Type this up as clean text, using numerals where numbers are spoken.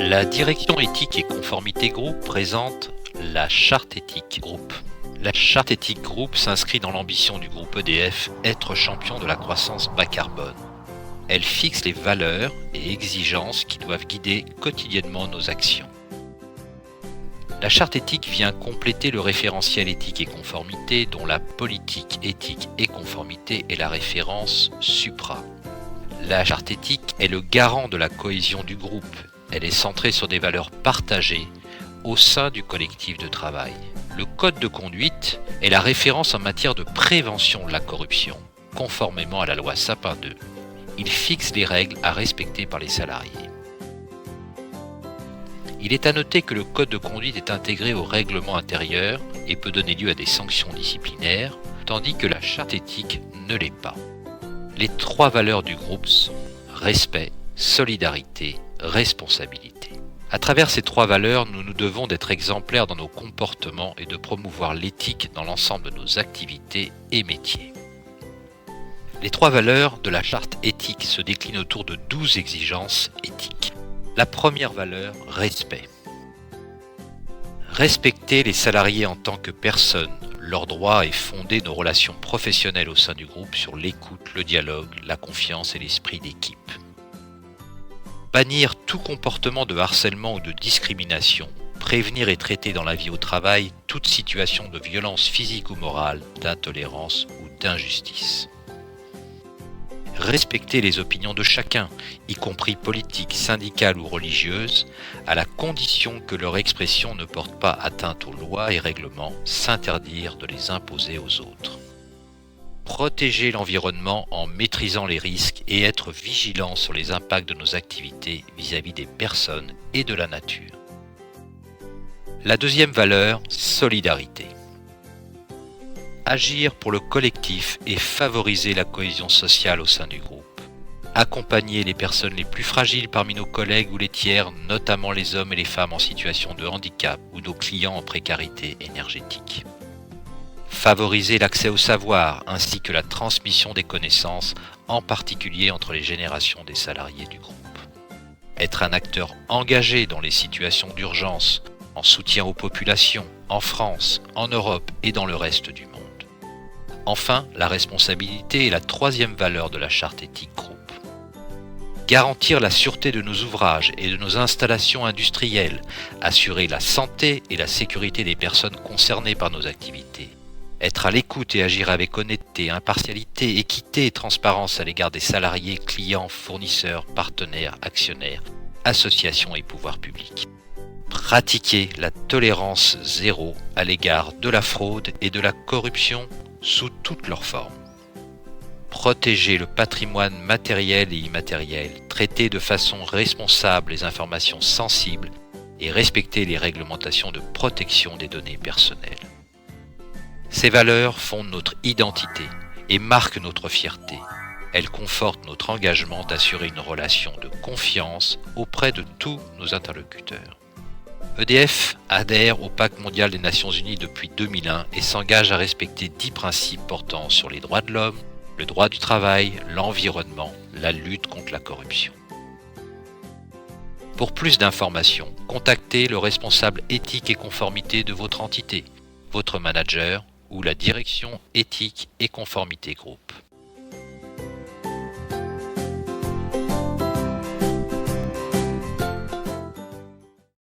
La direction éthique et conformité groupe présente la charte éthique groupe. La charte éthique groupe s'inscrit dans l'ambition du groupe EDF être champion de la croissance bas carbone. Elle fixe les valeurs et exigences qui doivent guider quotidiennement nos actions. La charte éthique vient compléter le référentiel éthique et conformité dont la politique éthique et conformité est la référence supra. La charte éthique est le garant de la cohésion du groupe. Elle est centrée sur des valeurs partagées au sein du collectif de travail. Le code de conduite est la référence en matière de prévention de la corruption, conformément à la loi Sapin II. Il fixe les règles à respecter par les salariés. Il est à noter que le code de conduite est intégré au règlement intérieur et peut donner lieu à des sanctions disciplinaires, tandis que la charte éthique ne l'est pas. Les trois valeurs du groupe sont respect, solidarité, responsabilité. À travers ces trois valeurs, nous nous devons d'être exemplaires dans nos comportements et de promouvoir l'éthique dans l'ensemble de nos activités et métiers. Les trois valeurs de la charte éthique se déclinent autour de 12 exigences éthiques. La première valeur, respect. Respecter les salariés en tant que personnes, leurs droits et fonder nos relations professionnelles au sein du groupe sur l'écoute, le dialogue, la confiance et l'esprit d'équipe. Bannir tout comportement de harcèlement ou de discrimination, prévenir et traiter dans la vie au travail toute situation de violence physique ou morale, d'intolérance ou d'injustice. Respecter les opinions de chacun, y compris politiques, syndicales ou religieuses, à la condition que leur expression ne porte pas atteinte aux lois et règlements, s'interdire de les imposer aux autres. Protéger l'environnement en maîtrisant les risques et être vigilant sur les impacts de nos activités vis-à-vis des personnes et de la nature. La deuxième valeur, solidarité. Agir pour le collectif et favoriser la cohésion sociale au sein du groupe. Accompagner les personnes les plus fragiles parmi nos collègues ou les tiers, notamment les hommes et les femmes en situation de handicap ou nos clients en précarité énergétique. Favoriser l'accès au savoir ainsi que la transmission des connaissances, en particulier entre les générations des salariés du groupe. Être un acteur engagé dans les situations d'urgence, en soutien aux populations, en France, en Europe et dans le reste du monde. Enfin, la responsabilité est la troisième valeur de la charte éthique groupe. Garantir la sûreté de nos ouvrages et de nos installations industrielles, assurer la santé et la sécurité des personnes concernées par nos activités. Être à l'écoute et agir avec honnêteté, impartialité, équité et transparence à l'égard des salariés, clients, fournisseurs, partenaires, actionnaires, associations et pouvoirs publics. Pratiquer la tolérance zéro à l'égard de la fraude et de la corruption sous toutes leurs formes. Protéger le patrimoine matériel et immatériel, traiter de façon responsable les informations sensibles et respecter les réglementations de protection des données personnelles. Ces valeurs fondent notre identité et marquent notre fierté. Elles confortent notre engagement d'assurer une relation de confiance auprès de tous nos interlocuteurs. EDF adhère au Pacte mondial des Nations Unies depuis 2001 et s'engage à respecter 10 principes portant sur les droits de l'homme, le droit du travail, l'environnement, la lutte contre la corruption. Pour plus d'informations, contactez le responsable éthique et conformité de votre entité, votre manager ou la direction éthique et conformité groupe.